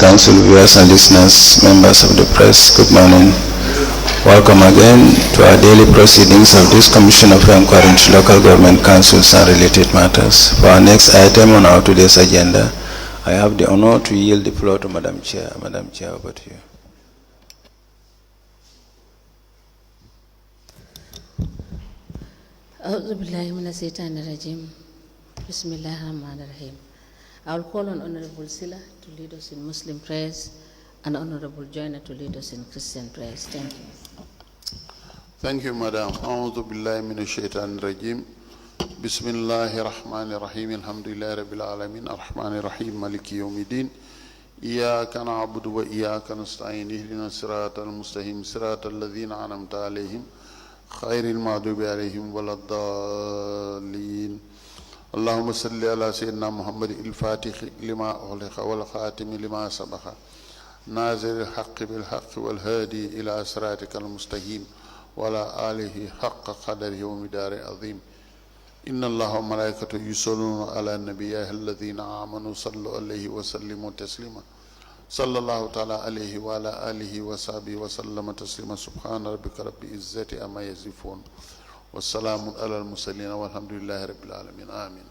Council, viewers and listeners, members of the press, good morning. Welcome again to our daily proceedings of this Commission of Inquiry into Local Government Councils and related matters. For our next item on our today's agenda, I have the honor to yield the floor to Madam Chair. Madam Chair, over to you. Bismillahirrahmanirrahim. I will call on Honorable Sila to lead us in Muslim prayers and Honorable Joyner to lead us in Christian prayers. Thank you. Thank you, Madam. A'udhu billahi minash shaitanir rajim. Bismillahir rahmanir rahim. Alhamdulillahi rabbil alamin. Ar-rahmanir rahim. Maliki yawmiddin. Iyyaka na'budu wa iyyaka nasta'in. Ihdinas siratal mustaqim. Siratal ladzina an'amta alaihim. Khairil maghdubi alaihim waladdallin. اللهم صل على سيدنا محمد الفاتح لما أغلق والخاتم لما سبق نازل الحق بالحق والهادي إلى صراطك المستقيم وعلى آله حق قدره ومقداره عظيم إن الله وملائكته يصلون على النبي الذين آمنوا صلوا عليه وسلموا تسليما صلى الله تعالى عليه وعلى آله وصحبه وسلم تسليما سبحان ربك رب العزة عما يصفون والسلام على المرسلين والحمد لله رب العالمين آمين.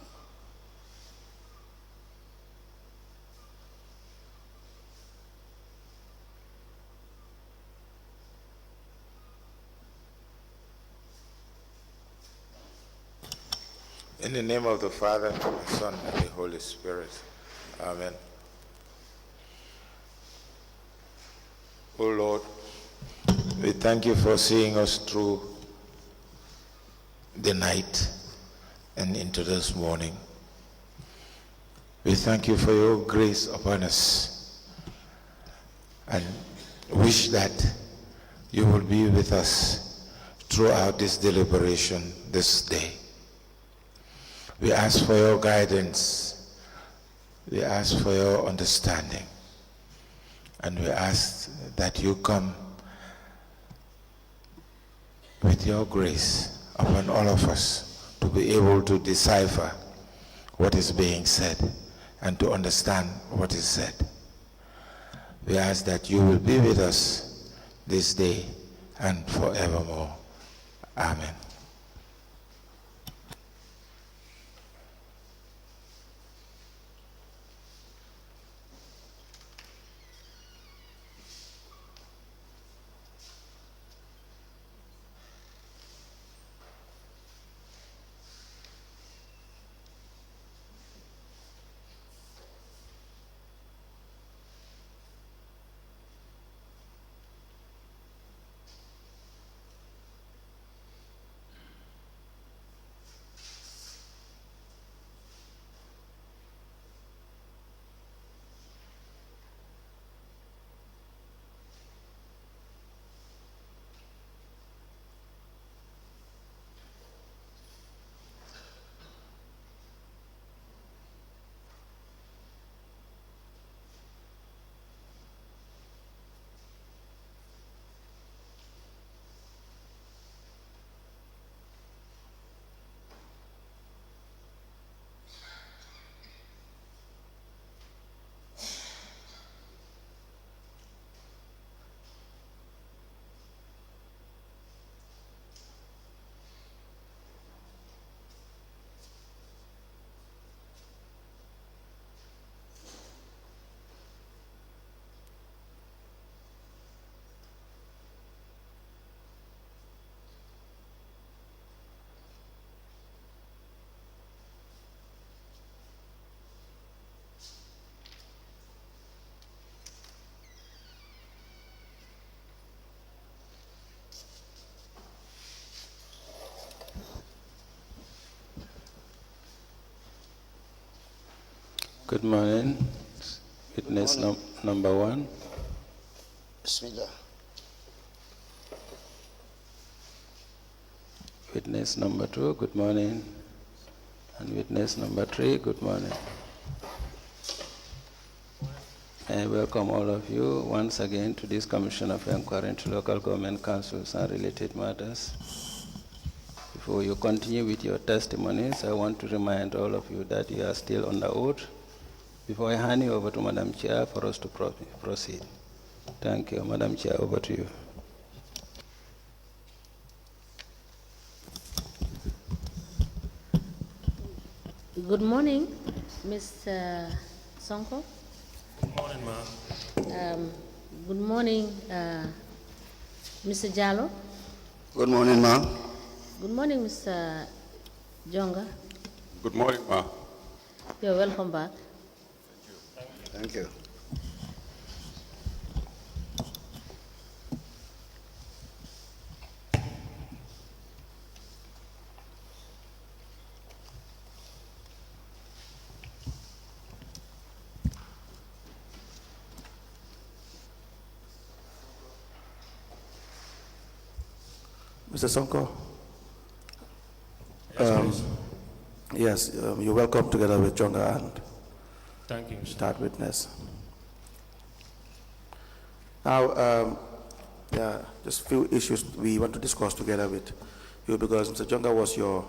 In the name of the Father, the Son, and the Holy Spirit. Amen. O Lord, we thank you for seeing us through the night and into this morning. We thank you for your grace upon us and wish that you will be with us throughout this deliberation this day. We ask for your guidance, we ask for your understanding, and we ask that you come with your grace upon all of us to be able to decipher what is being said and to understand what is said. We ask that you will be with us this day and forevermore. Amen. Good morning. Witness number one. Bismillah. Witness number two, good morning. And witness number three, good morning. I welcome all of you once again to this Commission of Inquiry into Local Government Councils and related matters. Before you continue with your testimonies, I want to remind all of you that you are still on the oath Before I hand you over to Madam Chair for us to proceed. Thank you. Madam Chair, over to you. Good morning, Ms. Sonko. Good morning, ma'am. Good morning, Mr. Jallow. Good morning, ma'am. Good morning, Mr. Jonga. Good morning, ma'am. You're welcome back. Thank you. Mr. Sonko? Yes, please. You're welcome together with Jonga and Thank you, sir. Third witness. Now, just a few issues we want to discuss together with you because Mr. Jonga was your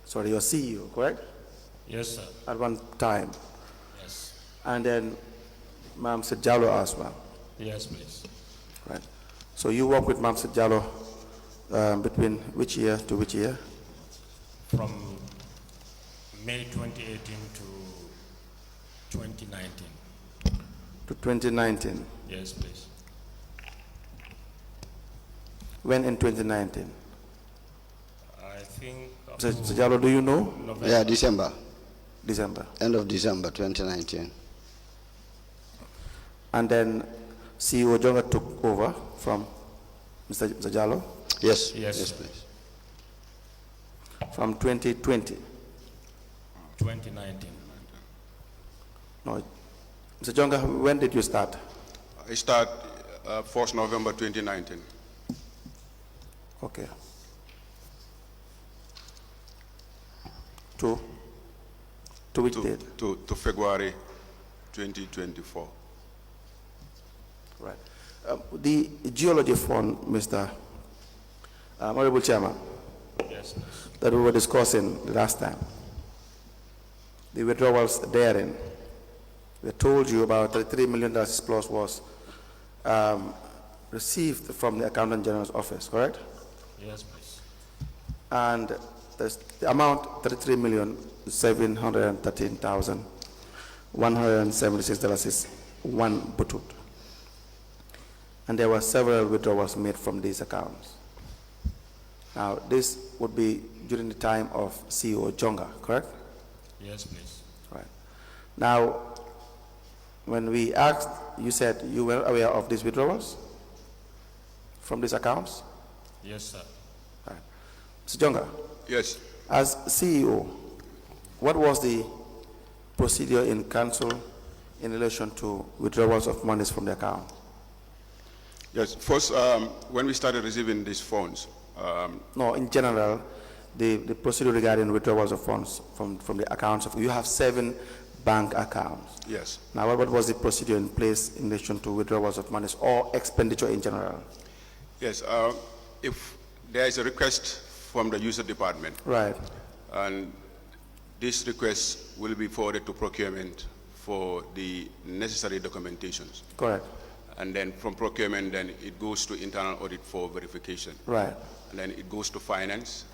CEO, correct? Yes, sir. At one time. Yes. And then Ma'am said Jallow as well. Yes, please. Right. So you work with Ma'am said Jallow between which year to which year? From May 2018 to 2019. To 2019. Yes, please. When in 2019? I think Mr. Jallow, do you know? November. Yeah, December. December. End of December 2019. And then CEO Jonga took over from Mr. Jallow Yes. Yes, Yes, sir. please. from 2020. 2019. No. Mr. Jonga, when did you start? I start 1st November 2019. Okay. To which date? To February 2024. Right. The geology fund, Mr. Honorable Chairman, Yes, please. that we were discussing the last time, the withdrawals therein, we told you about $33 million plus was received from the Accountant General's office, correct? Yes, please. And the amount, $33,713,176 is one butut. And there were several withdrawals made from these accounts. Now, this would be during the time of CEO Jonga, correct? Yes, please. Right. Now, when we asked, you said you were aware of these withdrawals from these accounts? Yes, sir. Right. Mr. Jonga, Yes. as CEO, what was the procedure in council in relation to withdrawals of monies from the account? Yes. First, when we started receiving these funds, No, in general, the procedure regarding withdrawals of funds from the accounts of, you have 7 bank accounts. yes. Now, what was the procedure in place in relation to withdrawals of monies or expenditure in general? Yes. If there is a request from the user department, Right, and this request will be forwarded to procurement for the necessary documentations. correct, And then from procurement, then it goes to internal audit for verification. right, And then it goes to finance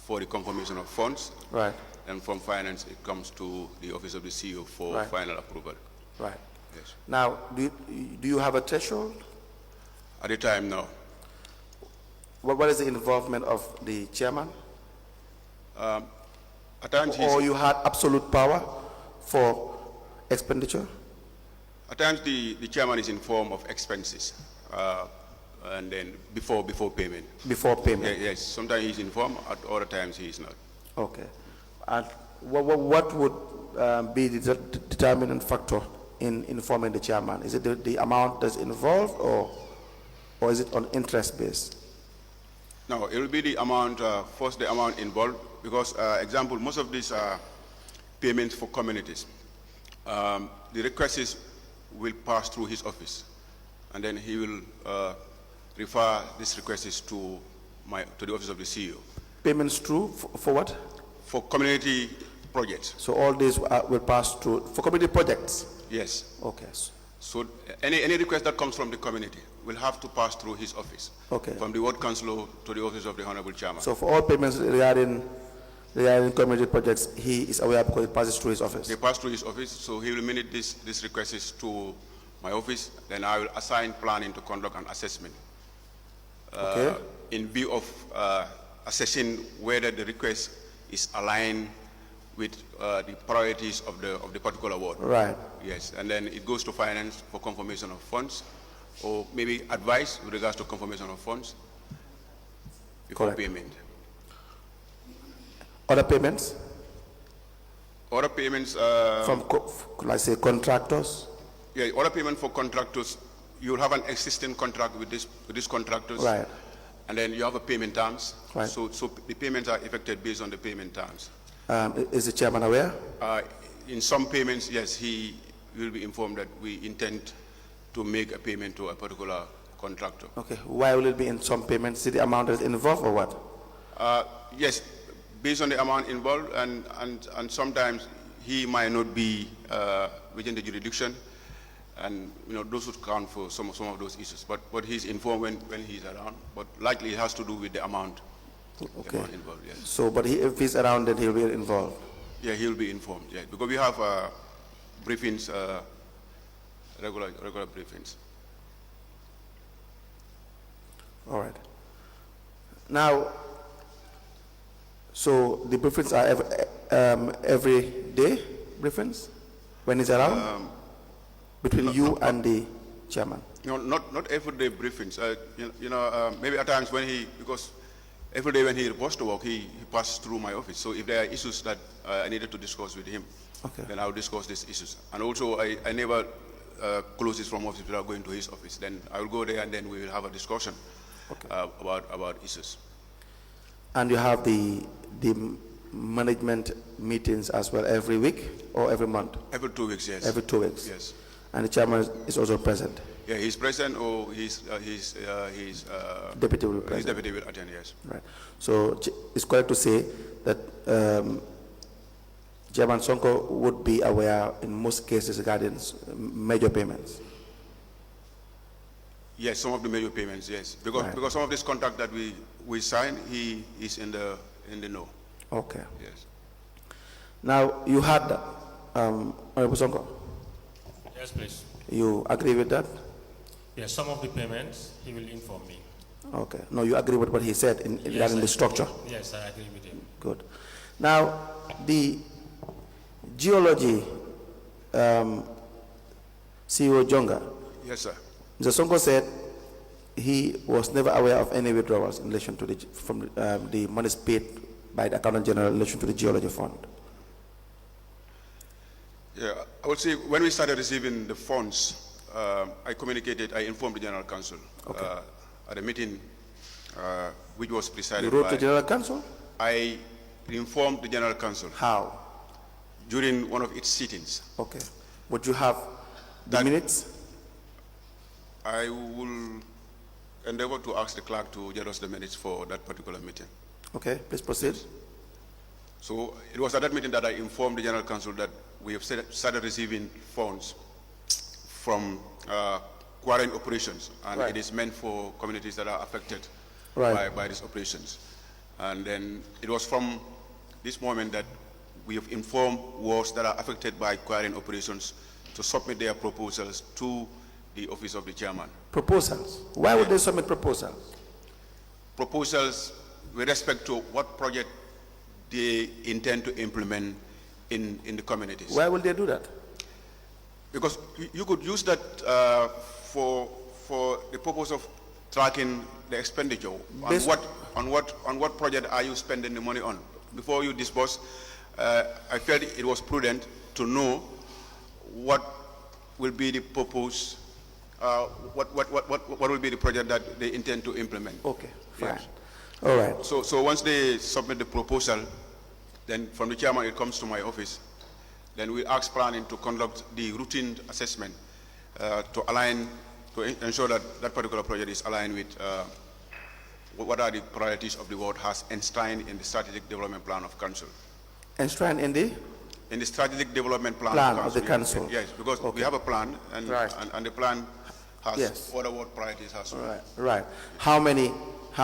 for the confirmation of funds. right, And from finance, it comes to the office of the CEO for Right. final approval. right. Yes. Now, do you have a threshold? At the time, no. What is the involvement of the chairman? At times, Or you had absolute power for expenditure? at times the chairman is informed of expenses, and then before payment. Before payment? Yes. Sometimes he's informed. At other times, he is not. Okay. And what would be the determinant factor in informing the chairman? Is it the amount that's involved, or is it on interest based? No, it will be the amount, first the amount involved, because, example, most of these payments for communities, the requests will pass through his office, and then he will refer these requests to the office of the CEO. Payments through for what? For community projects. So all these will pass through for community projects? Yes. Okay. So any request that comes from the community will have to pass through his office. Okay. From the ward councillor to the office of the Honorable Chairman. So for all payments regarding community projects, he is aware because it passes through his office? They pass through his office, so he will minute this requests to my office, then I will assign planning to conduct an assessment. Okay. In view of assessing whether the request is aligned with the priorities of the particular ward. Right. Yes, and then it goes to finance for confirmation of funds, or maybe advice with regards to confirmation of funds before Correct. payment. Other payments? Other payments... From, let's say, contractors? Yeah, other payment for contractors, you'll have an existing contract with these contractors. Right. And then you have a payment terms. Right. So the payments are effected based on the payment terms. Is the chairman aware? In some payments, yes, he will be informed that we intend to make a payment to a particular contractor. Okay. Why will it be in some payments? See the amount that is involved or what? Yes, based on the amount involved, and sometimes he might not be within the jurisdiction, and those would count for some of those issues. But he's informed when he's around. But likely it has to do with the amount. Okay. The amount involved, yes. So, but if he's around, then he'll be involved. Yeah, he'll be informed. Yeah, because we have briefings, regular briefings. All right. Now, so the briefings are every day briefings when he's around between you and the chairman. No, not everyday briefings. Maybe at times because every day when he reports to work, he passes through my office. So if there are issues that I needed to discuss with him, okay, then I'll discuss these issues. And also, I never close this from office without going to his office. Then I will go there and then we will have a discussion, okay, about issues. And you have the management meetings as well every week or every month? Every 2 weeks, yes. Every 2 weeks? Yes. And the chairman is also present? Yeah, he's present, or he's deputy will present. His deputy will attend, yes. Right. So it's correct to say that Chairman Sonko would be aware in most cases regarding major payments? Yes, some of the major payments, yes. Because some of this contract that we sign, he is in the know. Okay. Yes. Now you had Honorable Sonko. Yes, please. You agree with that? Yes, some of the payments he will inform me. Okay. No, you agree with what he said regarding the structure? Yes, I agree with him. Good. Now, the geology CEO Jonga. Yes, sir. Mr. Sonko said he was never aware of any withdrawals in relation to from the monies paid by the Accountant General in relation to the geology fund. Yeah, I would say when we started receiving the funds, I informed the General Council, okay, at a meeting which was presided by... You wrote to the General Council? I informed the General Council. How? During one of its sittings. Okay. Would you have the minutes? I will endeavor to ask the clerk to get us the minutes for that particular meeting. Okay, please proceed. So it was at that meeting that I informed the General Council that we have started receiving funds from quarrying operations, and it is meant for communities that are affected by these operations. And then it was from this moment that we have informed wards that are affected by quarrying operations to submit their proposals to the office of the chairman. Proposals? Why would they submit proposals? Proposals with respect to what project they intend to implement in the communities. Why will they do that? Because you could use that for the purpose of tracking the expenditure. On what project are you spending the money on? Before you disburse, I felt it was prudent to know what will be the purpose, what will be the project that they intend to implement. Okay, fine. Yes. All right. So once they submit the proposal, then from the chairman it comes to my office. Then we ask planning to conduct the routine assessment to ensure that that particular project is aligned with what are the priorities of the ward has enshrined in the strategic development plan of council. Enshrined in the in the strategic development plan, of the council. Yes, because we have a plan, and, Right. and the plan has Yes. other ward priorities as well. Right, right. How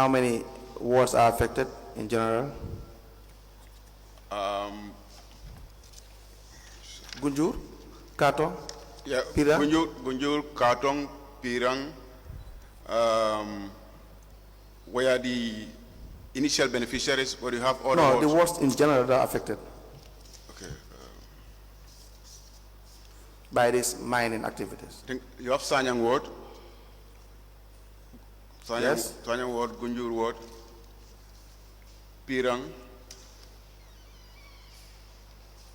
many wards are affected in general? Gunjur, Katong, Yeah, Pirang? Gunjur, Katong, Pirang, where the initial beneficiaries, where you have other No, wards. the wards in general that are affected Okay. by these mining activities. I think you have Sanyang ward. Yes. Sanyang ward, Gunjur ward, Pirang,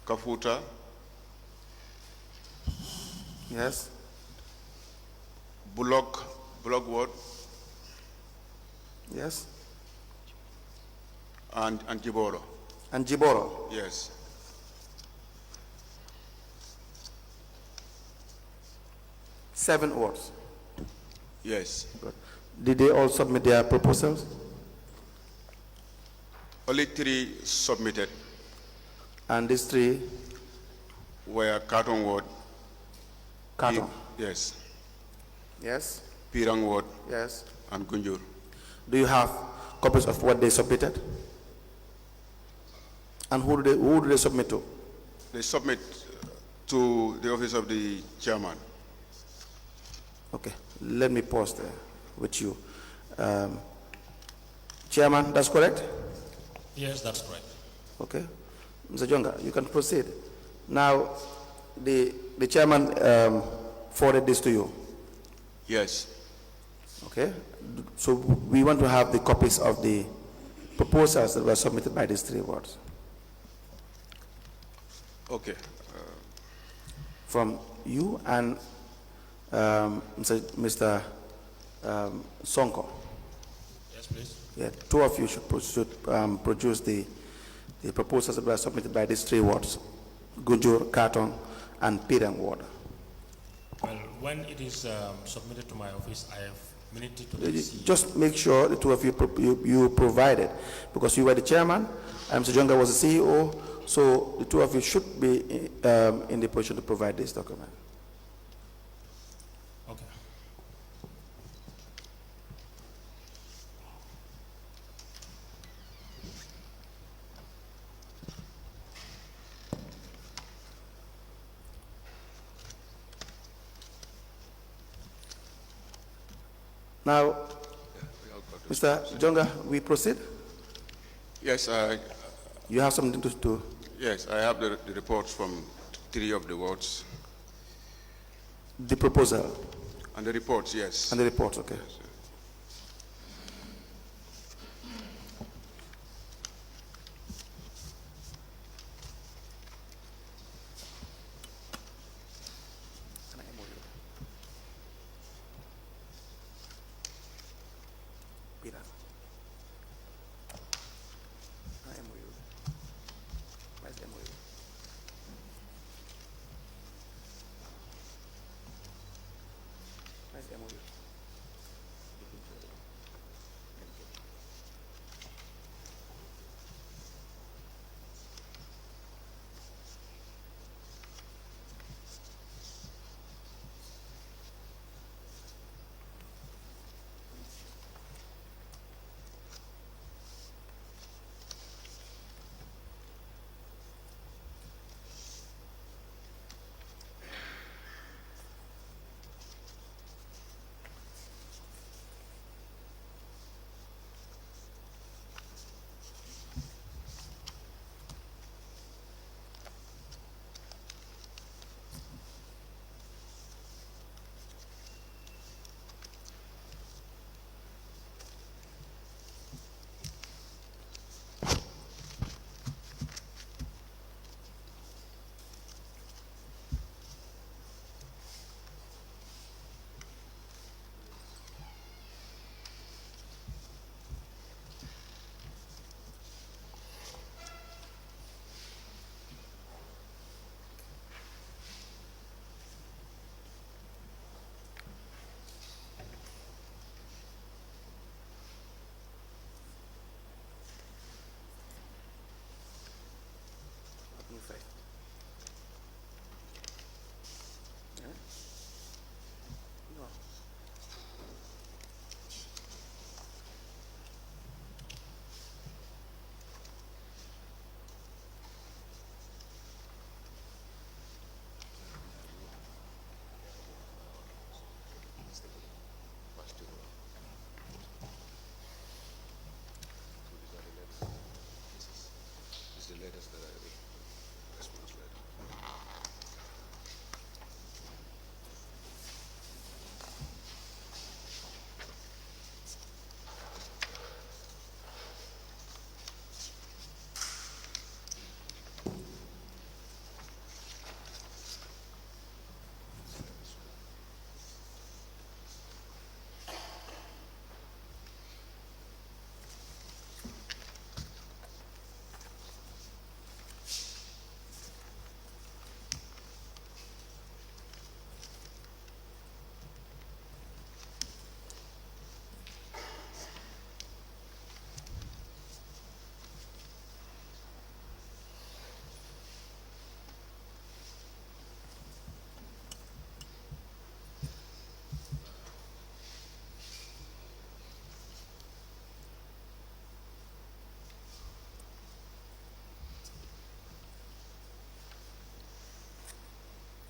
Kafuta, Yes, Bullock ward, yes. and Jiboro. And Jiboro. Yes. Seven wards. Yes. Good. Did they all submit their proposals? Only 3 submitted And these 3, were Katong ward. Katong. Yes. Yes, Pirang ward yes. and Gunjur. Do you have copies of what they submitted? And who do they submit to? They submit to the office of the chairman. Okay, let me pause there with you. Chairman, that's correct? Yes, that's correct. Okay. Mr. Jonga, you can proceed. Now, the chairman forwarded this to you. Yes. Okay. So we want to have the copies of the proposals that were submitted by these 3 wards. Okay. From you and Mr. Sonko. Yes, please. Yeah, 2 of you should produce the proposals that were submitted by these 3 wards, Gunjur, Katong, and Pirang ward. Well, when it is submitted to my office, I have minute to see. Just make sure the 2 of you you provide it, because you were the chairman, and Mr. Jonga was the CEO, so the 2 of you should be in the position to provide this document. Okay. Now, Mr. Jonga, we proceed? Yes, You have something to do? yes, I have the reports from 3 of the wards. The proposal And the reports, yes. and the report, okay.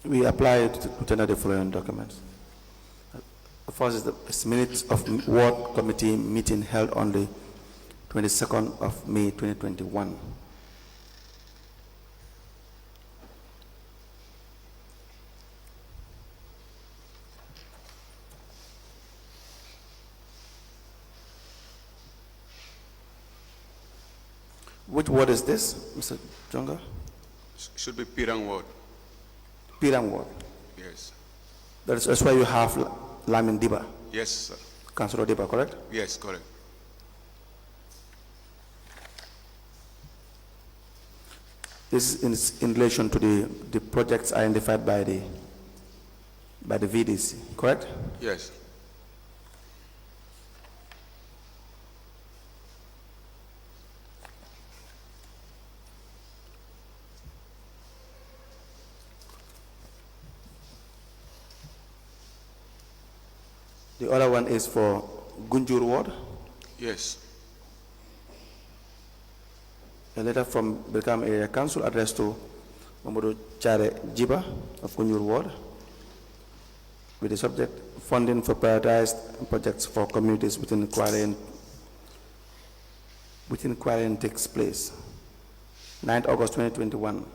we apply to tender the following documents. The first is the minutes of Ward Committee meeting held on the 22nd of May 2021. Which ward is this, Mr. Jonga? Should be Pirang Ward. Pirang Ward. Yes. That's why you have Lamin Diba. Yes, sir. Councillor Diba, correct? Yes, correct. This is in relation to the projects identified by the VDC, correct? Yes. The other one is for Gunjur Ward. Yes. A letter from Birkam Area Council addressed to MODOU Chare Jiba of Gunjur Ward with the subject funding for prioritized projects for communities within quarantine takes place. 9th August 2021.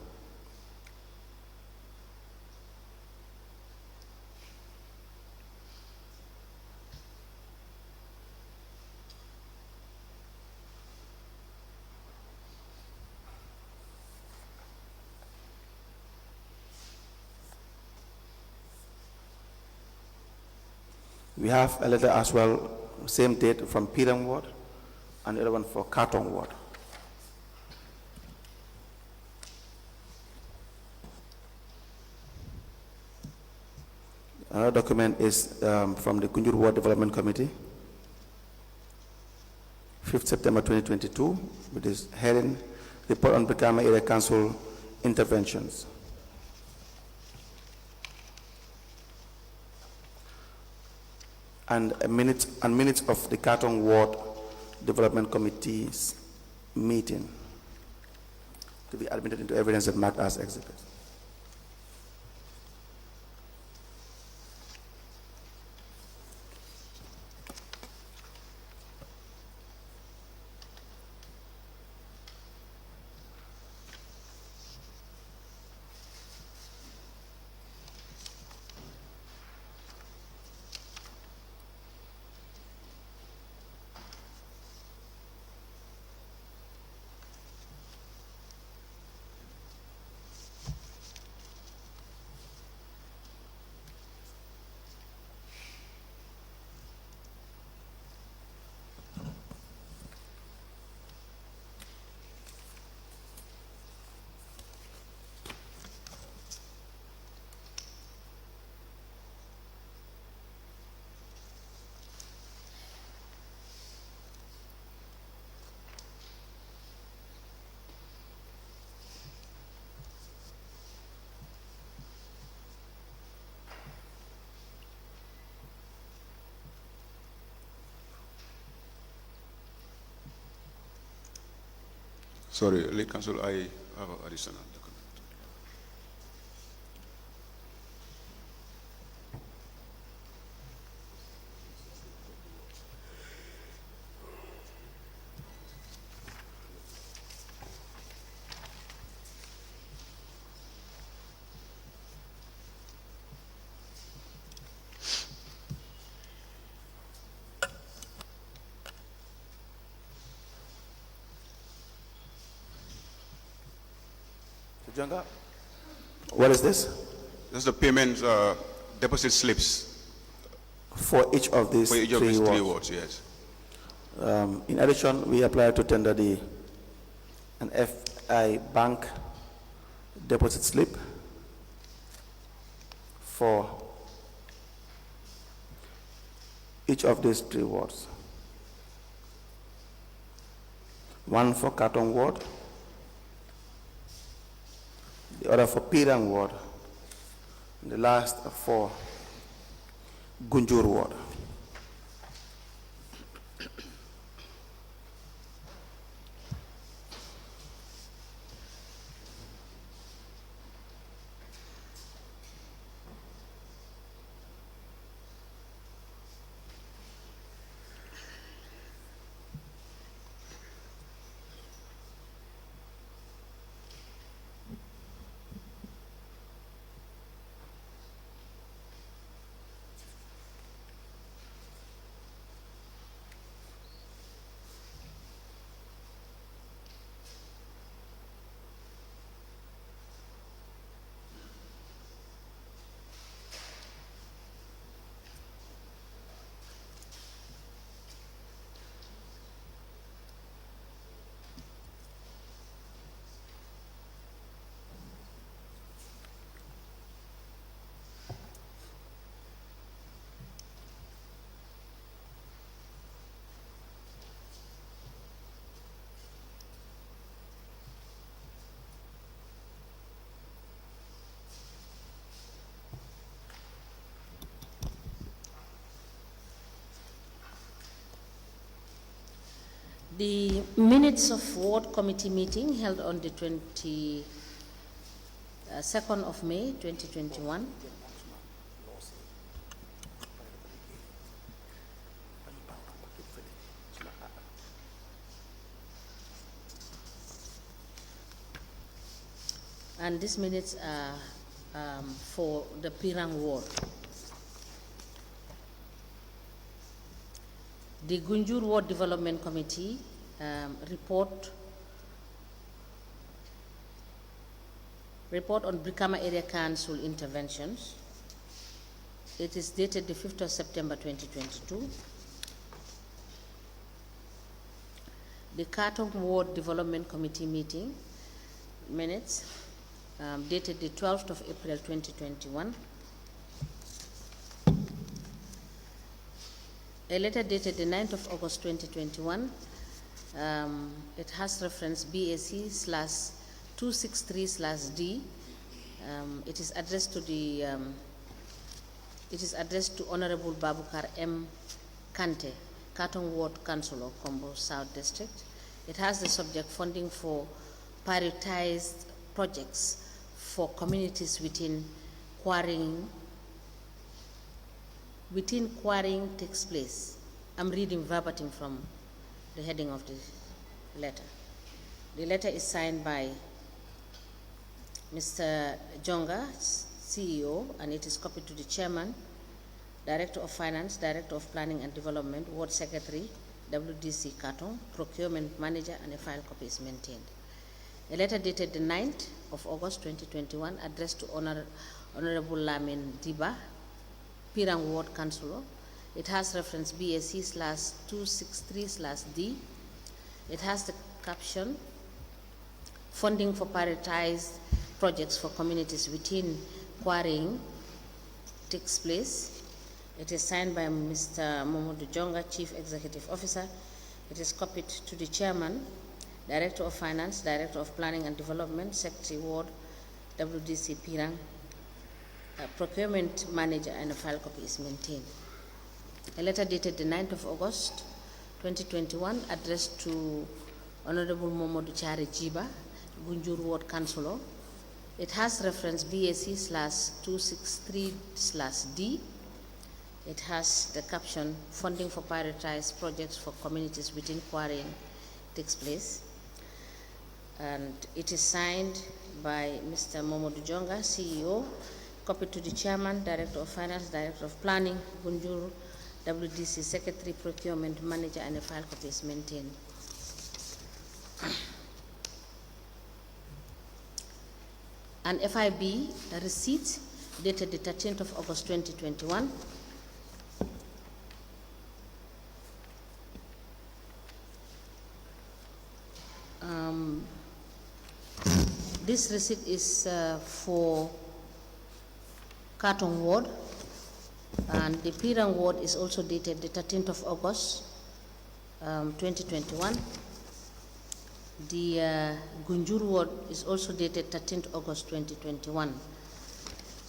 We have a letter as well, same date, from Pirang Ward, and the other one for Katong Ward. Another document is from the Gunjur Ward Development Committee, 5th September 2022, with this heading, Report on Brikama Area Council Interventions. And minutes of the Katong Ward Development Committee's meeting to be admitted into evidence and marked as exhibit. Sorry, Late Council, I have an additional document. Jonga, what is this? That's the payment deposit slips For each of these for each of these three wards, yes. In addition, we apply to tender an FI bank deposit slip for each of these three wards. One for Katong Ward, the other for Pirang Ward, and the last for Gunjur Ward. The minutes of ward committee meeting held on the 22nd of May 2021. And these minutes are for the Pirang ward. The Gunjur Ward Development Committee report on Brikama Area Council interventions. It is dated the 5th of September 2022. The Katong Ward Development Committee meeting minutes dated the 12th of April 2021. A letter dated the 9th of August 2021. It has reference BAC/263/D. It is addressed to Honorable Babukar M. Kante, Katong Ward Councillor, Kombo South District. It has the subject funding for prioritized projects for communities within quarrying takes place. I'm reading verbatim from the heading of the letter. The letter is signed by Mr. Jonga, CEO, and it is copied to the Chairman, Director of Finance, Director of Planning and Development, Ward Secretary, WDC Katong, Procurement Manager, and a file copy is maintained. A letter dated the 9th of August 2021 addressed to Honorable Lamin Diba, Pirang Ward Councillor. It has reference BAC/263/D. It has the caption, funding for prioritized projects for communities within quarrying takes place. It is signed by Mr. Momodu Jonga, Chief Executive Officer. It is copied to the Chairman, Director of Finance, Director of Planning and Development, Secretary Ward, WDC Pirang, Procurement Manager, and a file copy is maintained. A letter dated the 9th of August 2021 addressed to Honorable Momodu Chari Jiba, Gunjur Ward Councillor. It has reference BAC/263/D. It has the caption, funding for prioritized projects for communities within quarrying takes place. And it is signed by Mr. Momodu Jonga, CEO, copied to the Chairman, Director of Finance, Director of Planning, Gunjur, WDC Secretary, Procurement Manager, and a file copy is maintained. An FIB receipt dated the 13th of August 2021. This receipt is for Katong Ward, and the Pirang Ward is also dated the 13th of August 2021. The Gunjur Ward is also dated 13th August 2021.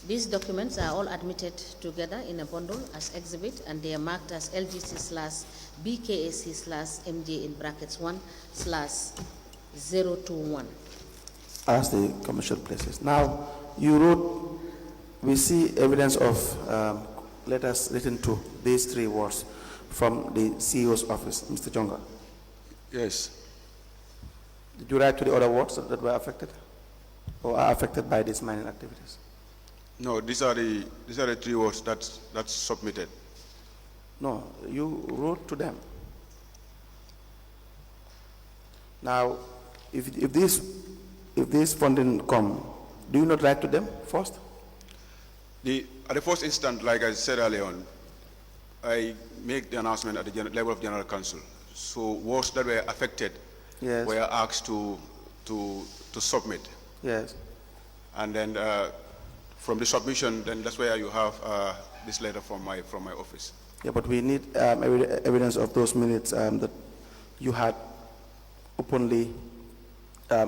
These documents are all admitted together in a bundle as exhibit, and they are marked as LGC/BKAC/MJ in brackets 1/021. As the commercial places. Now, you wrote, we see evidence of letters written to these three wards from the CEO's office, Mr. Jonga. Yes. Did you write to the other wards that were affected or are affected by these mining activities? No, these are the three wards that's submitted. No, you wrote to them. Now, if this funding come, do you not write to them first? At the first instant, like I said earlier on, I make the announcement at the level of General Council. So wards that were affected were asked to submit. Yes. And then from the submission, then that's where you have this letter from my office. Yeah, but we need evidence of those minutes that you had openly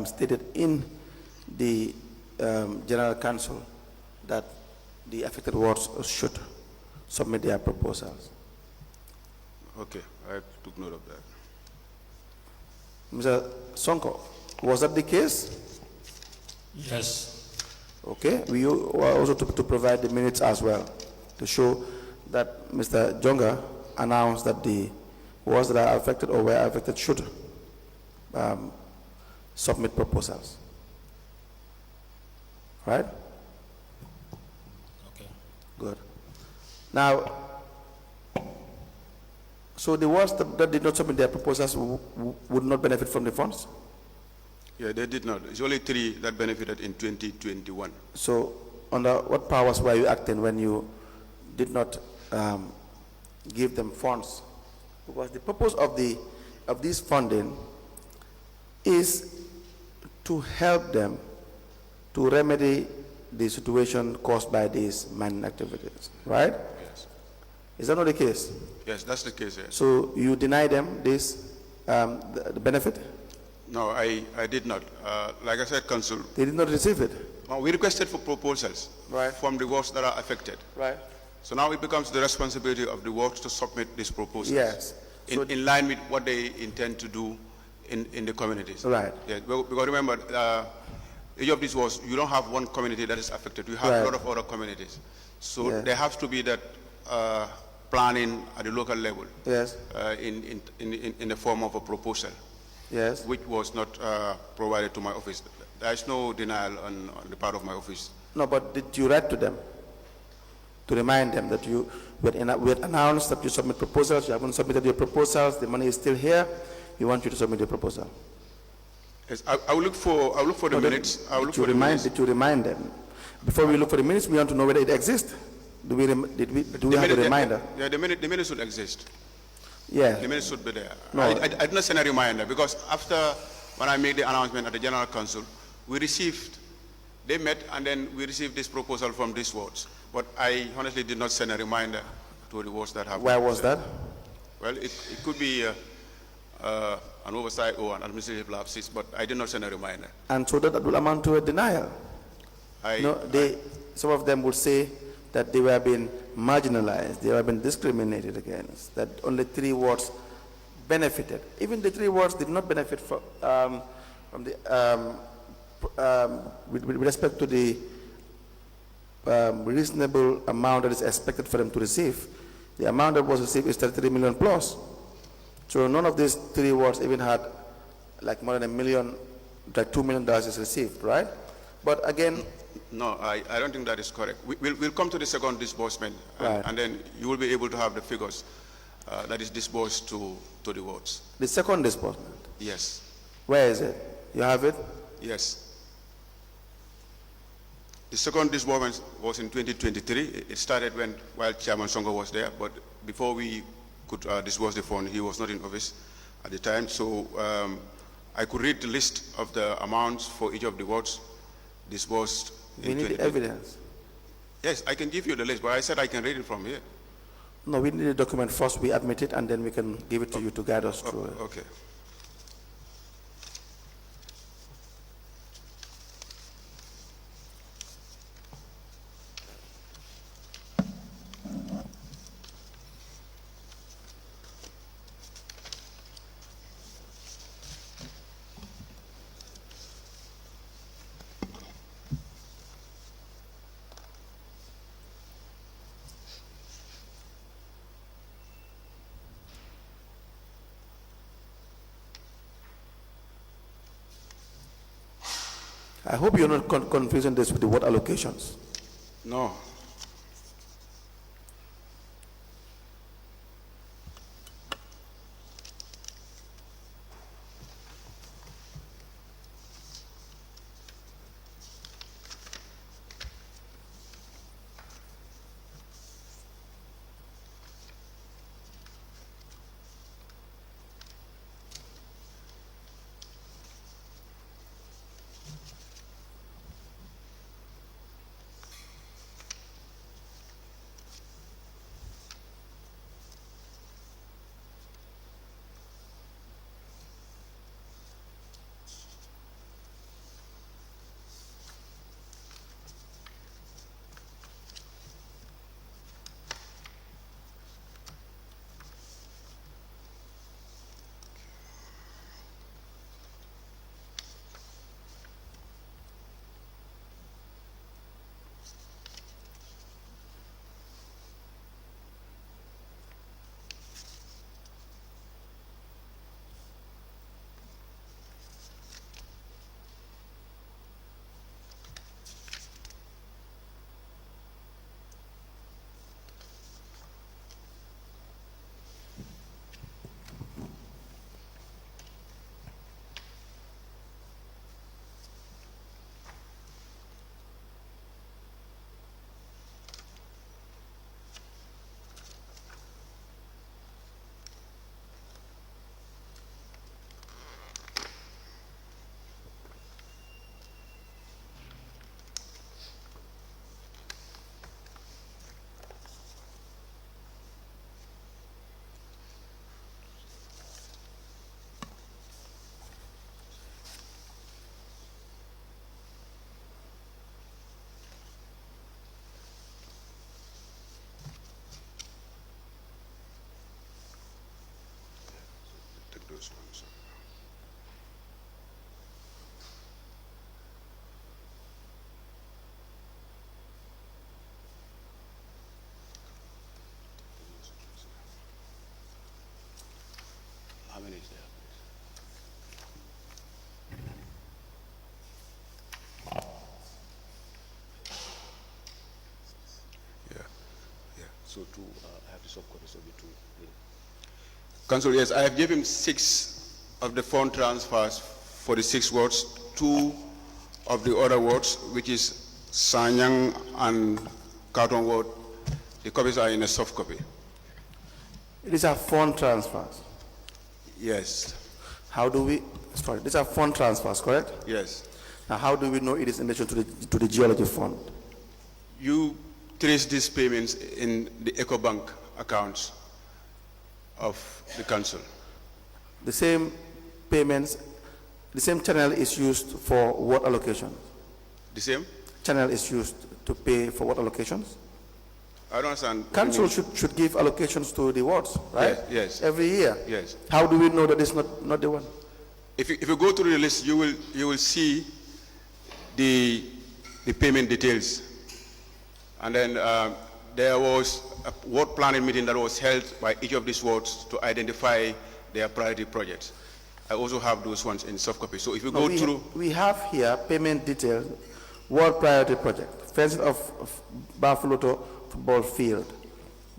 stated in the General Council that the affected wards should submit their proposals. Okay, I took note of that. Mr. Sonko, was that the case? Yes. Okay, we were also to provide the minutes as well to show that Mr. Jonga announced that the wards that are affected or were affected should submit proposals. Right? Okay. Good. Now, so the wards that did not submit their proposals would not benefit from the funds? Yeah, they did not. It's only 3 that benefited in 2021. So, under what powers were you acting when you did not give them funds? Because the purpose of this funding is to help them to remedy the situation caused by these mining activities, right? Yes. Is that not the case? Yes, that's the case. Yes. So you deny them this the benefit? No, I did not. Like I said, Council, They did not receive it, we requested for proposals Right. from the wards that are affected. right? So now it becomes the responsibility of the wards to submit these proposals. Yes. So In line with what they intend to do in the communities. Right. Yeah, because remember, each of these wards, you don't have one community that is affected. You have Right. a lot of other communities. So Yeah. there has to be that planning at the local level yes, in the form of a proposal, yes. which was not provided to my office. There is no denial on the part of my office. No, but did you write to them to remind them that you we had announced that you submit proposals, you haven't submitted your proposals, the money is still here, we want you to submit your proposal? Yes, I will look for the minutes. I will look for the minutes. Did you remind them? Before we look for the minutes, we want to know whether it exists. Do we have a reminder? Yeah, the minutes should exist. Yeah. The minutes should be there. No. I did not send a reminder because after when I made the announcement at the General Council, they met and then we received this proposal from these wards. But I honestly did not send a reminder to the wards that happened. Where was that? Well, it could be an oversight or an administrative lapse, but I did not send a reminder. And so that will amount to a denial. Some of them would say that they were being marginalized, they were being discriminated against, that only 3 wards benefited. Even the 3 wards did not benefit from the, with respect to the reasonable amount that is expected for them to receive. The amount that was received is 33 million plus. So none of these 3 wards even had like more than $1 million, like $2 million is received, right? But again, no, I don't think that is correct. We'll come to the second disbursement, and then you will be able to have the figures that is disbursed to the wards. The second disbursement? Yes. Where is it? You have it? Yes. The second disbursement was in 2023. It started while Chairman Sonko was there, but before we could disburse the fund, he was not in office at the time. So I could read the list of the amounts for each of the wards disbursed. We need evidence. Yes, I can give you the list, but I said I can read it from here. No, we need a document first, we admit it, and then we can give it to you to guide us through it. Okay. I hope you're not confusing this with the word allocations. No. so to have the soft copies of the two. Council, yes, I have given 6 of the fund transfers for the 6 wards. 2 of the other wards, which is Sanyang and Carton Ward, the copies are in a soft copy. These are fund transfers. Yes. How do we, sorry, these are fund transfers, correct? Yes. Now, how do we know it is in relation to the geology fund? You trace these payments in the EcoBank accounts of the council. The same payments, the same channel is used for what allocation? The same? Channel is used to pay for what allocations? I don't understand. Council should give allocations to the wards, right? Yes. Every year. Yes. How do we know that it's not the one? If you go through the list, you will see the payment details. And then there was a ward planning meeting that was held by each of these wards to identify their priority projects. I also have those ones in soft copy. So if you go through... We have here payment details, ward priority project, fencing of Buffalo football field.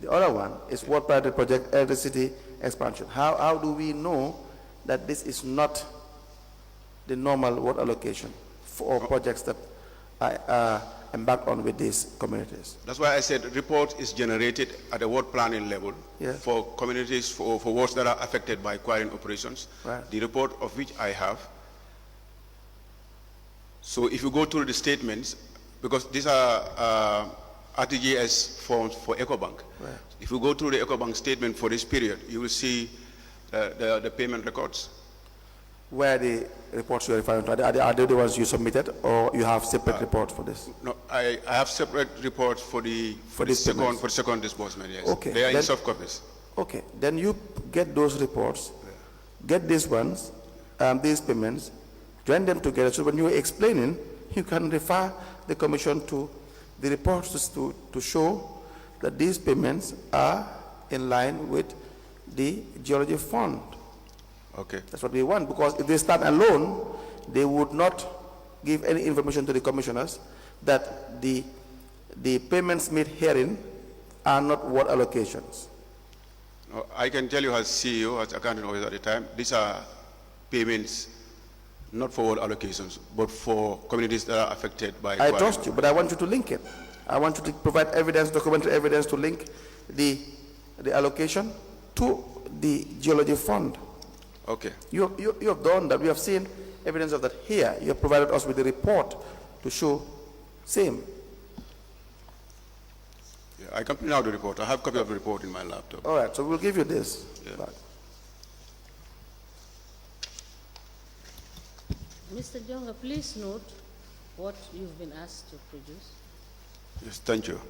The other one is ward priority project, electricity expansion. How do we know that this is not the normal ward allocation for projects that are embarked on with these communities? That's why I said report is generated at the ward planning level for communities, for wards that are affected by quarrying operations. Right. The report of which I have. So if you go through the statements, because these are RTGS forms for EcoBank. Right. If you go through the EcoBank statement for this period, you will see the payment records. Where the reports you're referring to, are they the ones you submitted, or you have separate reports for this? No, I have separate reports for the second disbursement. Yes. Okay. They are in soft copies. Okay. Then you get those reports, get these ones, these payments, join them together. So when you are explaining, you can refer the commission to the reports to show that these payments are in line with the geology fund. Okay. That's what we want, because if they stand alone, they would not give any information to the commissioners that the payments made herein are not ward allocations. No, I can tell you as CEO, as accounting officer at the time, these are payments not for ward allocations, but for communities that are affected by... I trust you, but I want you to link it. I want you to provide evidence, documentary evidence to link the allocation to the geology fund. Okay. You have done that. We have seen evidence of that here. You have provided us with the report to show same. Yeah, I can print out the report. I have a copy of the report in my laptop. All right, so we'll give you this. Yeah. back. Mr. Jonga, please note what you've been asked to produce. Yes, thank you.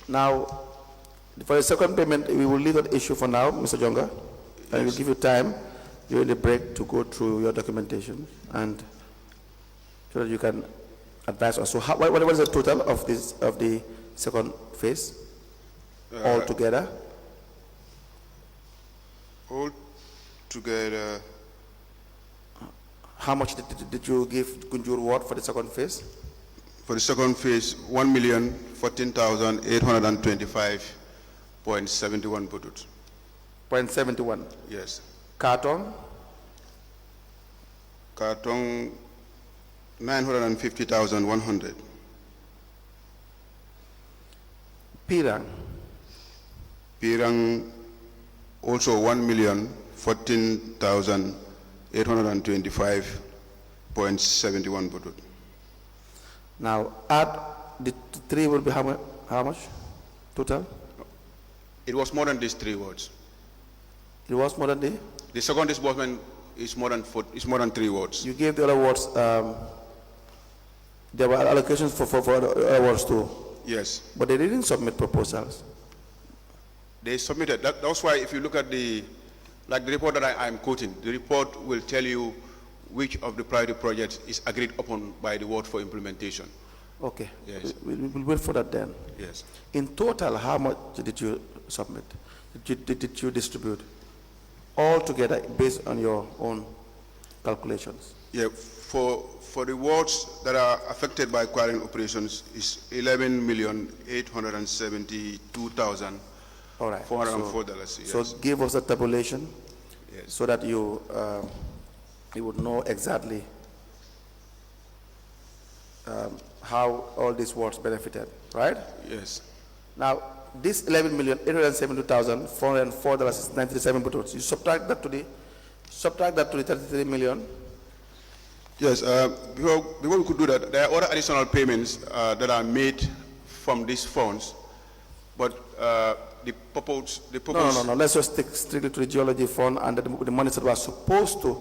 Now, for the second payment, we will leave that issue for now, Mr. Jonga, and we'll give you time during the break to go through your documentation and so that you can advise us. So, what is the total of the second phase altogether? All together. How much did you give Gunjur Ward for the second phase? For the second phase, 1,014,825.71 budget. 0.71. Yes. Carton? Carton 950,100. Pirang? Pirang also 1,014,825.71 budget. Now, add the three will be how much total? It was more than these 3 words. It was more than the second disbursement is more than 3 words. You gave the other wards, there were allocations for other wards too. Yes. But they didn't submit proposals. They submitted. That's why if you look at the report that I'm quoting, the report will tell you which of the priority projects is agreed upon by the ward for implementation. Okay. Yes. We'll wait for that then. Yes. In total, how much did you submit? Did you distribute? All together based on your own calculations. Yeah, for the wards that are affected by quarrying operations is $11,872,404. All right. $404. Yes. So give us a tabulation, Yes. so that you would know exactly how all these wards benefited, right? Yes. Now, this $11,872,404 is 97 buttons. You subtract that to the 33 million. Yes. Before we could do that, there are other additional payments that are made from these funds, but the purpose. No. Let's just stick strictly to the geology fund and the monies that were supposed to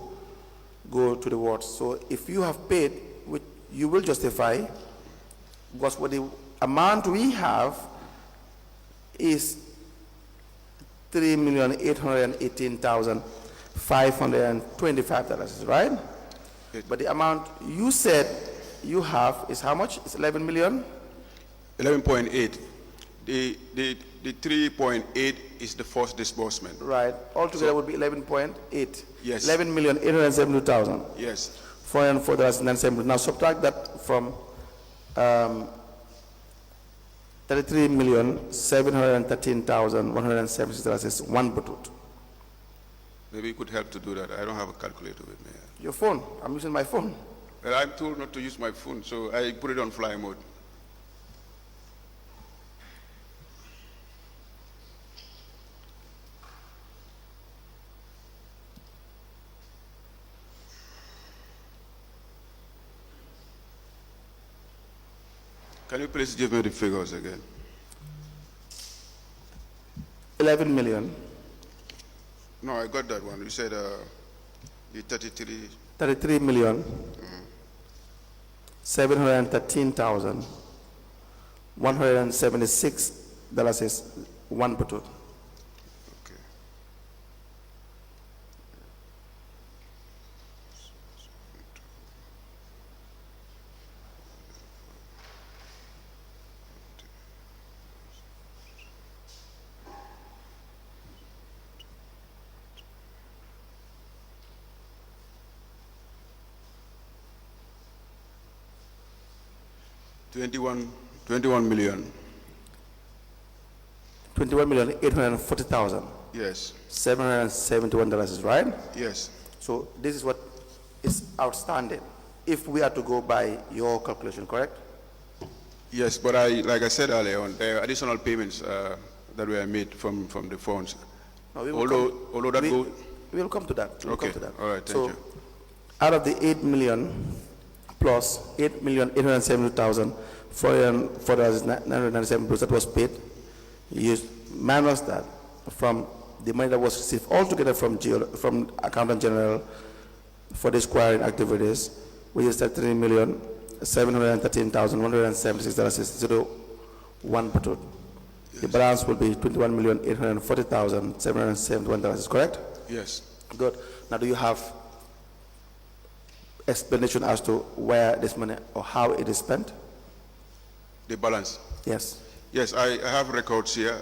go to the wards. So if you have paid, which you will justify, because what the amount we have is $3,818,525, right? Yes. But the amount you said you have is how much? It's 11 million? 11.8. The 3.8 is the first disbursement. Right. Altogether would be 11.8. Yes. 11,872,000. Yes. $404.97. Now subtract that from 33,713,176 is one butut. Maybe you could help to do that. I don't have a calculator with me. Your phone. I'm using my phone. Well, I'm told not to use my phone, so I put it on fly mode. Can you please give me the figures again? 11 million. No, I got that one. You said the 33. 33 million. 713,176 dollars is one butut. Okay. $21 million. 21,840,000. Yes. $771 is right. Yes. So this is what is outstanding, if we are to go by your calculation, correct? Yes, but like I said earlier on, there are additional payments that were made from the funds. No, we will although that goes. We will come to that. We will Okay. come to that. All right. Thank So you. out of the 8 million plus 8,870,497 that was paid, you minus that from the money that was received altogether from Accountant General for these quarrying activities, which is $33,713,176.01 butut. The balance will be $21,840,771, correct? Yes. Good. Now, do you have explanation as to where this money or how it is spent? The balance. Yes. Yes, I have records here.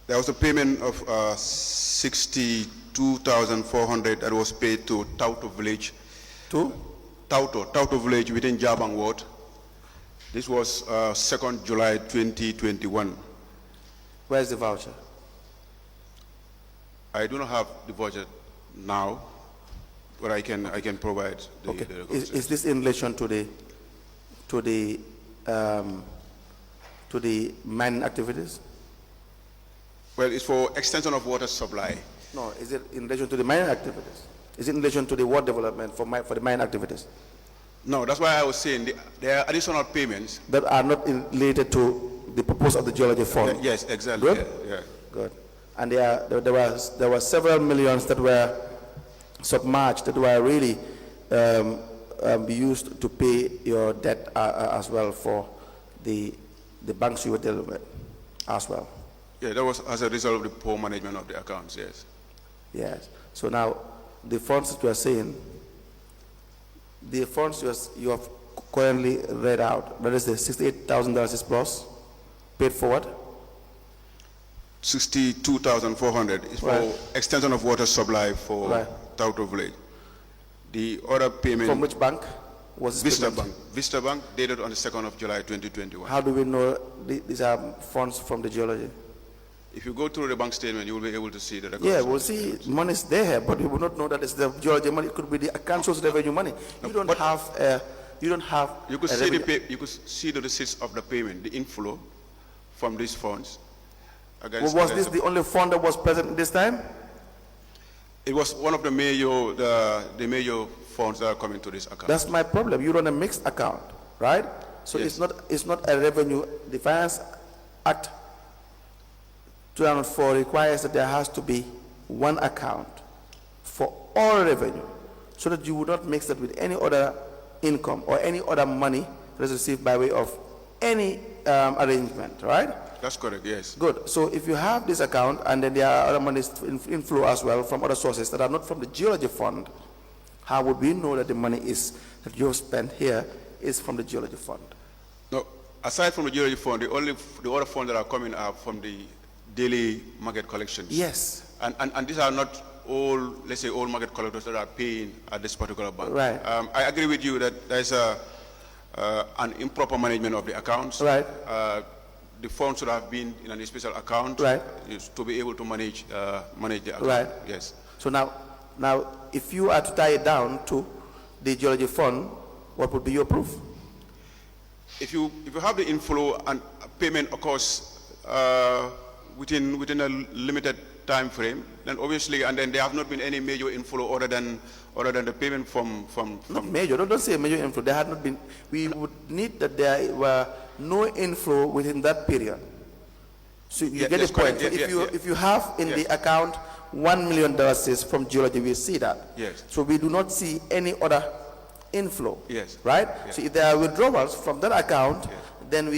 There was a payment of $62,400 that was paid to Tauto Village. To? Tauto Village within Jabang Ward. This was 2nd July 2021. Where's the voucher? I do not have the voucher now, but I can provide the, Okay. the records. Is this in relation to the mining activities? Well, it's for extension of water supply. No. Is it in relation to the mining activities? Is it in relation to the water development for the mining activities? No, that's why I was saying there are additional payments. That are not related to the purpose of the geology fund? Yes, exactly. Good? Yeah. Good. And there were several millions that were submerged, that were really used to pay your debt as well for the banks you were dealing with as well. Yeah, that was as a result of the poor management of the accounts, yes. Yes. So now, the funds that you are saying, the funds you have currently read out, that is the $68,000 is plus, paid forward? 62,400 is for Right. extension of water supply for Right. Tauto Village. The other payment... From which bank was this Vista payment? Bank. Vista Bank, dated on the 2nd of July 2021. How do we know these are funds from the geology? If you go through the bank statement, you will be able to see the records. Yeah, we'll see money is there, but you will not know that it's the geology money. It could be the council's revenue money. You don't have. You could a see revenue- you could see the receipts of the payment, the inflow from these funds. Was this the only fund that was present this time? It was one of the major funds that are coming to this account. That's my problem. You run a mixed account, right? So Yes. it's not a revenue. The Finance Act 2004 requires that there has to be one account for all revenue, so that you would not mix that with any other income or any other money that is received by way of any arrangement, right? That's correct, yes. Good. So if you have this account and then there are other monies inflow as well from other sources that are not from the geology fund, how would we know that the money that you have spent here is from the geology fund? No, aside from the geology fund, the other funds that are coming are from the daily market collections. Yes. And these are not all, let's say, all market collectors that are paying at this particular bank. Right. I agree with you that there's an improper management of the accounts. Right. The funds should have been in a special account. Right. To be able to manage the account. Right. Yes. So now, if you are to tie it down to the geology fund, what would be your proof? If you have the inflow and payment occurs within a limited time frame, then obviously, and then there have not been any major inflow other than the payment from Not major. Don't say major inflow. There had not been. We would need that there were no inflow within that period. So you Yeah, get that's the point. correct. So Yeah, if you have in Yes. the account $1 million from geology, we see that. Yes. So we do not see any other inflow. Yes. Right. Yes. So if there are withdrawals from that account, then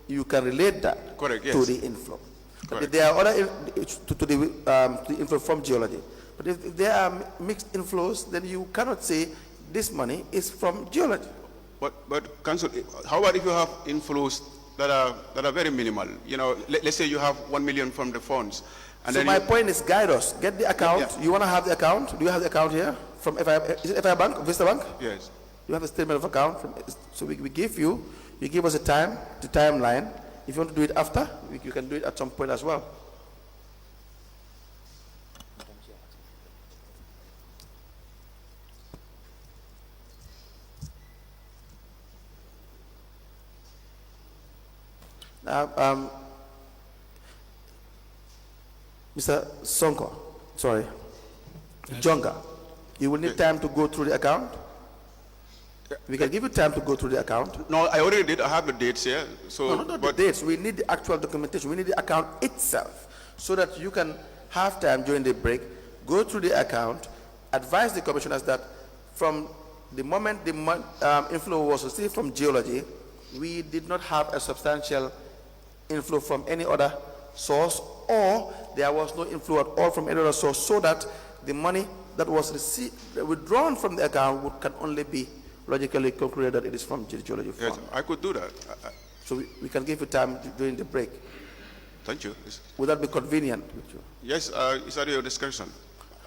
you can relate that Correct, to yes. the inflow. But Correct. if there are other to the inflow from geology. But if there are mixed inflows, then you cannot say this money is from geology. But Council, how about if you have inflows that are very minimal? You know, let's say you have 1 million from the funds, and So then my point is, guide us. Get the account. Yeah. You want to have the account? Do you have the account here from FI? Is it FI Bank, Vista Bank? Yes. You have a statement of account. So we give you. You give us the timeline. If you want to do it after, you can do it at some point as well. Mr. Sonko, sorry, JONGA, you will need time to go through the account. We can give you time to go through the account. No, I already did. I have the dates here. So, No, not the dates. We need the actual documentation. We need the account itself, so that you can have time during the break, go through the account, advise the commissioners that from the moment the inflow was received from geology, we did not have a substantial inflow from any other source, or there was no inflow at all from any other source, so that the money that was withdrawn from the account can only be logically concluded that it is from geology fund. yes, I could do that. So we can give you time during the break. Thank you. Would that be convenient with you? Yes, it's at your discretion.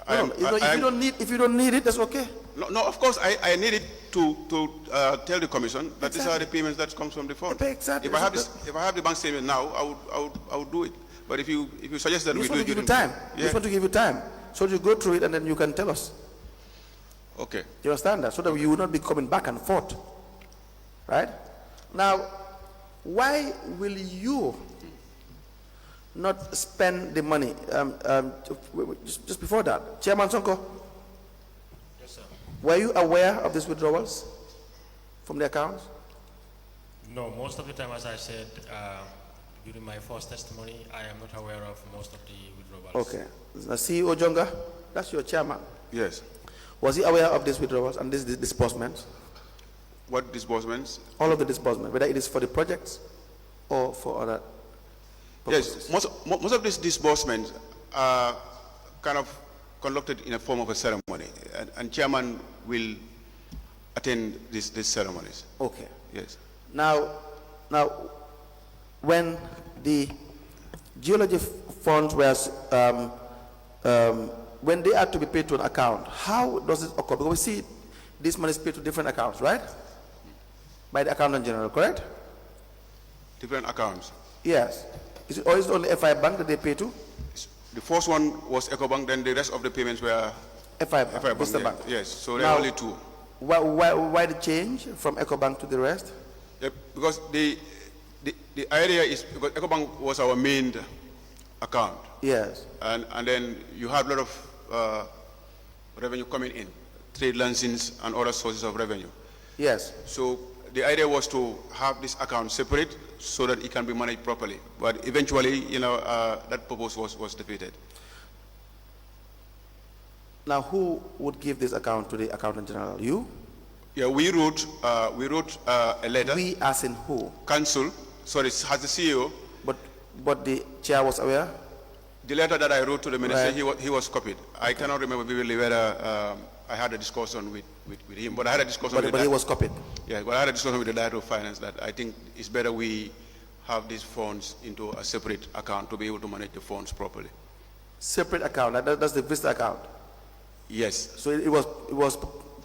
No, if you don't need it, that's okay. No, of course, I need it to tell the commission that these are the payments that comes from the fund. Exactly. If I have the bank statement now, I would do it. But if you suggest that We we just do want it to give you during time. We yeah. just want to give you time. So you go through it and then you can tell us. Okay. You understand that? So that you will not be coming back and forth. Right? Now, why will you not spend the money? Just before that, Chairman Sonko, Yes, sir. were you aware of these withdrawals from the accounts? No, most of the time, as I said during my first testimony, I am not aware of most of the withdrawals. Okay. The CEO Jonga, that's your chairman. Yes. Was he aware of these withdrawals and these disbursements? What disbursements? All of the disbursements, whether it is for the projects or for other purposes? Yes, most of these disbursements are kind of conducted in a form of a ceremony, and chairman will attend these ceremonies. Okay. Yes. Now, when the geology funds were, when they are to be paid to an account, how does it occur? Because we see this money is paid to different accounts, right? By the accountant general, correct? Different accounts. Yes. Is it, or is it only FI Bank that they pay to? The first one was EcoBank, then the rest of the payments were FI Bank, Mr. yeah. Bank. Yes, so there are only two. Why the change from EcoBank to the rest? Yeah, because the idea is because EcoBank was our main account. Yes. And then you have a lot of revenue coming in, trade licenses and other sources of revenue. Yes. So the idea was to have this account separate so that it can be managed properly. But eventually, you know, that purpose was defeated. Now, who would give this account to the accountant general? You? Yeah, we wrote a letter. We as in who? Council. Sorry, has the CEO. But the chair was aware? The letter that I wrote to the minister, Right. he was copied. I cannot remember vividly whether I had a discussion with him, but I had a discussion with But he was copied? Yeah, but I had a discussion with the Director of Finance that I think it's better we have these funds into a separate account to be able to manage the funds properly. Separate account, that's the Vista account? Yes. So it was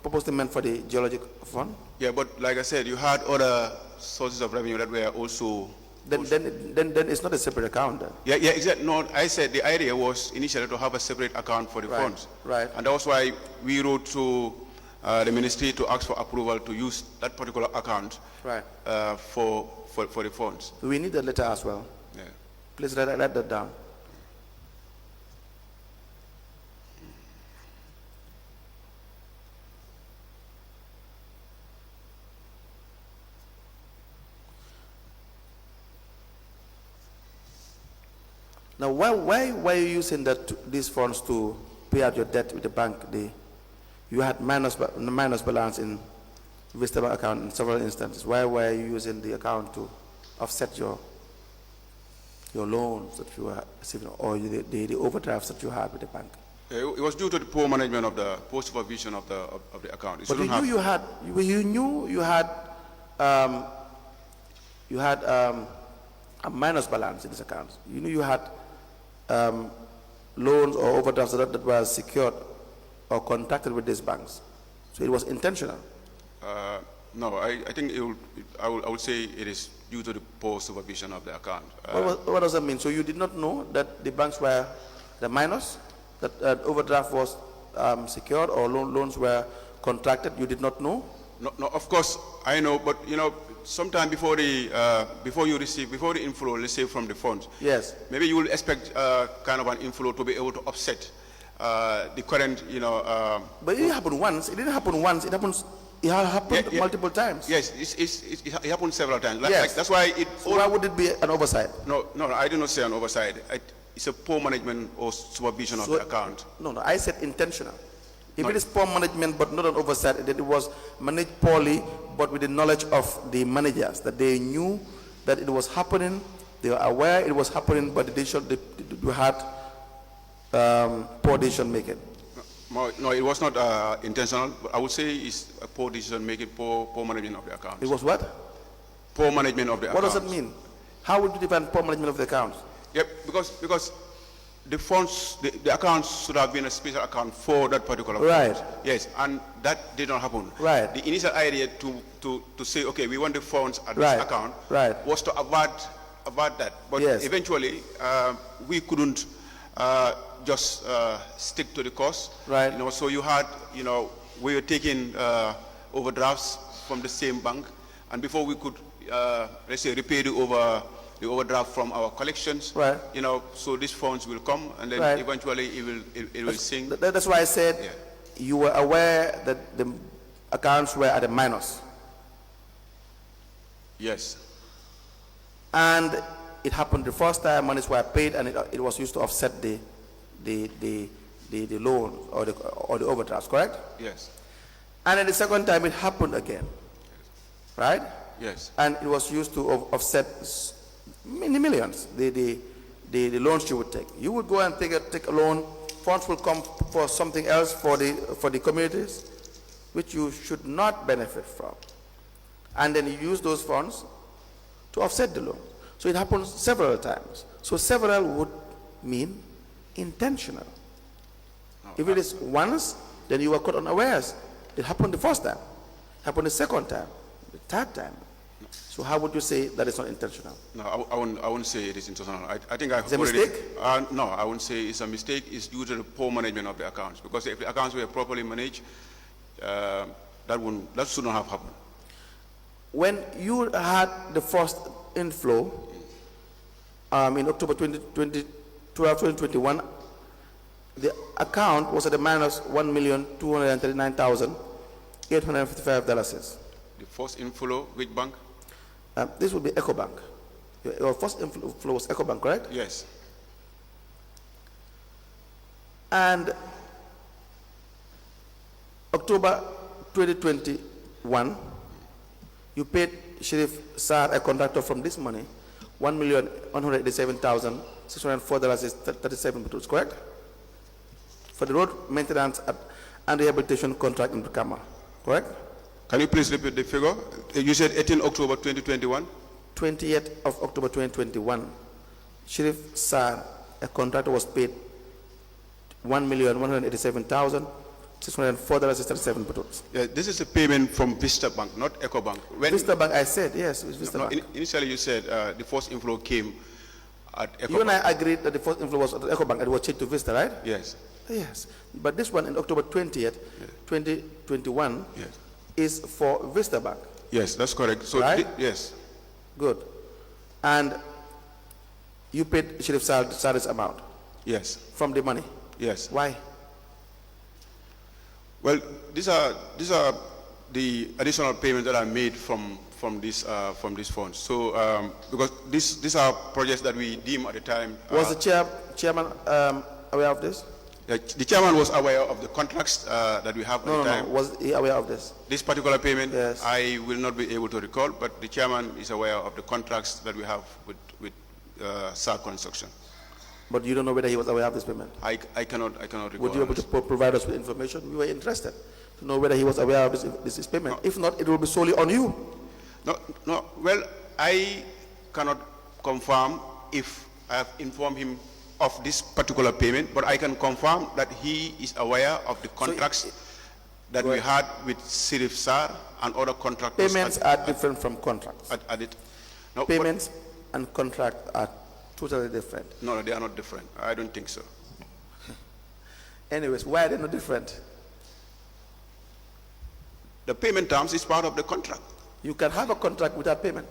purposely meant for the geologic fund? Yeah, but like I said, you had other sources of revenue that were also... Then it's not a separate account then? Yeah, exactly. No, I said the idea was initially to have a separate account for the Right, funds. right. And that was why we wrote to the ministry to ask for approval to use that particular account Right. for the funds. We need that letter as well. Yeah. Please write that down. Now, why are you using these funds to pay out your debt with the bank? You had minus balance in Vista Bank account in several instances. Why were you using the account to offset your loans that you were receiving, or the overdrafts that you had with the bank? It was due to the poor management of the poor supervision of the account. But you knew you had a minus balance in this account. You knew you had loans or overdrafts that were secured or contracted with these banks. So it was intentional. No, I think I would say it is due to the poor supervision of the account. What does that mean? So you did not know that the banks were the minus, that overdraft was secured, or loans were contracted? You did not know? No, of course I know, but you know, sometime before the inflow, let's say from the funds. Yes. Maybe you will expect kind of an inflow to be able to offset the current, you know. But it didn't happen once. It didn't happen once. It happened multiple times. Yes, it happened several times. Yes. Like, that's why it. So why would it be an oversight? No, I did not say an oversight. It's a poor management or supervision of the account. No, I said intentional. If it is poor management but not an oversight, that it was managed poorly but with the knowledge of the managers, that they knew that it was happening, they were aware it was happening, but they had poor decision making. No, it was not intentional. But I would say it's a poor decision making, poor management of the account. It was what? Poor management of the account. What does that mean? How would you define poor management of the accounts? Yep, because the funds, the accounts should have been a special account for that particular Right. fund. Yes, and that did not happen. Right. The initial idea to say, okay, we want the funds at Right. this account Right. was to avert that. But Yes. eventually, we couldn't just stick to the course. Right. You know, so you had, you know, we were taking overdrafts from the same bank, and before we could, let's say, repay the overdraft from our collections, Right. you know, so these funds will come, and then Right. eventually it will sink. That's why I said you were aware that the accounts were at a minus. Yes. And it happened the first time, monies were paid, and it was used to offset the loan or the overdrafts, correct? Yes. And then the second time it happened again, right? Yes. And it was used to offset many millions, the loans you would take. You would go and take a loan, funds will come for something else for the communities, which you should not benefit from. And then you use those funds to offset the loan. So it happens several times. So several would mean intentional. If it is once, then you were caught unawares. It happened the first time, happened the second time, the third time. So how would you say that it's not intentional? No, I wouldn't say it is intentional. I think I've It's a already... mistake? No, I wouldn't say it's a mistake. It's due to the poor management of the accounts. Because if the accounts were properly managed, that should not have happened. When you had the first inflow in October 2021, the account was at a minus $1,239,855. The first inflow, which bank? This would be EcoBank. Your first inflow was EcoBank, correct? Yes. And October 2021, you paid Sheriff Sar, a contractor, from this money, $1,187,604.37, correct? For the road maintenance and rehabilitation contract in Brikama, correct? Can you please repeat the figure? You said 18 October 2021? 20th of October 2021, Sheriff Sar, a contractor, was paid $1,187,604.37. Yeah, this is a payment from Vista Bank, not EcoBank. Vista Bank, I said, yes, it's Vista Bank. Initially you said the first inflow came at EcoBank. You and I agreed that the first inflow was at EcoBank and it was changed to Vista, right? Yes. Yes. But this one in October 20th, 2021, yes, is for Vista Bank. Yes, that's correct. So right? Yes. Good. And you paid Sheriff Sar's amount? Yes. From the money? Yes. Why? Well, these are the additional payments that are made from this fund. So because these are projects that we deem at the time. Was the chairman aware of this? The chairman was aware of the contracts that we have at the time. No. Was he aware of this? This particular payment, yes, I will not be able to recall, but the chairman is aware of the contracts that we have with SAR Construction. But you don't know whether he was aware of this payment? I cannot recall. Would you be able to provide us with information? We were interested to know whether he was aware of this payment. No. If not, it will be solely on you. No. Well, I cannot confirm if I have informed him of this particular payment, but I can confirm that he is aware of the contracts that we had with Sheriff Sar and other contractors. Payments are different from contracts. No, payments and contracts are totally different. No, they are not different. I don't think so. Anyways, why are they not different? The payment terms is part of the contract. You can have a contract without payment.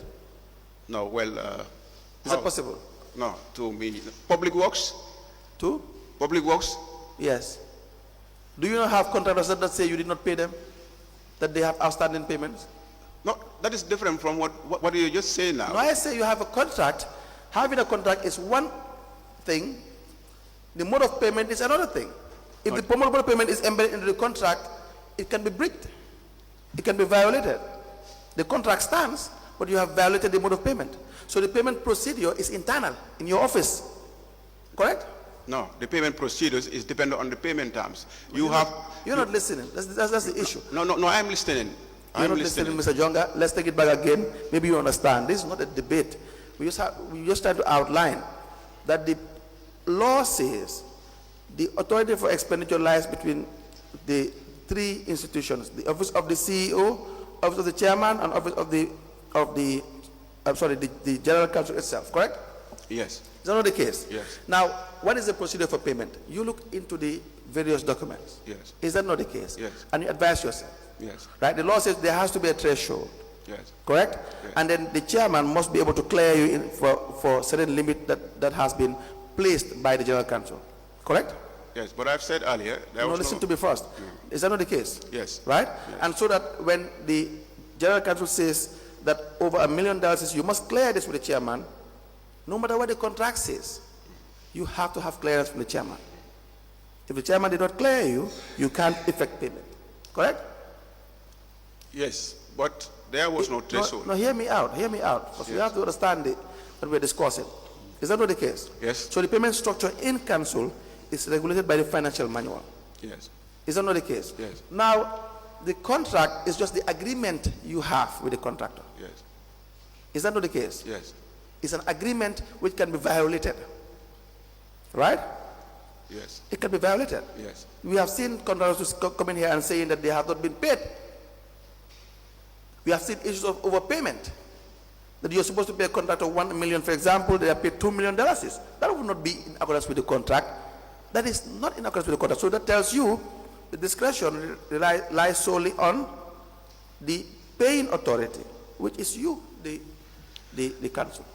No, well... is that possible? No, to me. Public works? To? Public works? Yes. Do you not have contractors that say you did not pay them? That they have outstanding payments? No, that is different from what you just say now. No, I say you have a contract. Having a contract is one thing. The mode of payment is another thing. If the mode of payment is embedded into the contract, it can be breached. It can be violated. The contract stands, but you have violated the mode of payment. So the payment procedure is internal in your office, correct? No, the payment procedures is dependent on the payment terms. You're not listening. That's the issue. No, I'm listening. You're not listening, Mr. Jonga. Let's take it back again. Maybe you understand. This is not a debate. We just try to outline that the law says the authority for expenditure lies between the three institutions: the office of the CEO, office of the chairman, and office of the general counsel itself, correct? Yes. Is that not the case? Yes. Now, what is the procedure for payment? You look into the various documents. Yes. Is that not the case? Yes. And you advise yourself. Yes. Right? The law says there has to be a threshold. Yes. Correct? Yes. And then the chairman must be able to clear you in for certain limit that has been placed by the general counsel. Correct? Yes, but I've said earlier... listen to me first. Is that not the case? Yes. Right? Yes. And so that when the general counsel says that over $1 million, you must clear this with the chairman, no matter what the contract says, you have to have clearance from the chairman. If the chairman did not clear you, you can't effect payment. Correct? Yes, but there was no threshold. No, hear me out, because you have to understand what we're discussing. Is that not the case? Yes. So the payment structure in council is regulated by the financial manual. Yes. Is that not the case? Yes. Now, the contract is just the agreement you have with the contractor. Yes. Is that not the case? Yes. It's an agreement which can be violated. right? Yes. It can be violated. Yes. We have seen contractors come in here and saying that they have not been paid. We have seen issues of overpayment. That you're supposed to pay a contractor $1 million, for example, they are paid $2 million. That would not be in accordance with the contract. That is not in accordance with the contract. So that tells you the discretion lies solely on the paying authority, which is you, the council.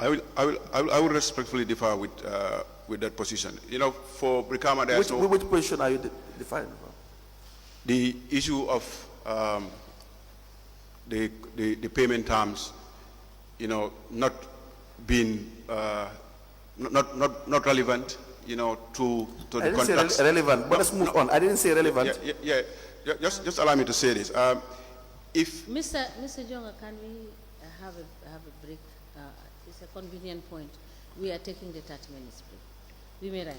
I will respectfully differ with that position. You know, for Brikama, there's which position are you defining? The issue of the payment terms, you know, not being not relevant, you know, to the contracts. Relevant, but let's move on. I didn't say relevant. Yeah. Just allow me to say this. If Mr. Jonga, can we have a break? It's a convenient point. We are taking the 30 minutes break. We may rise.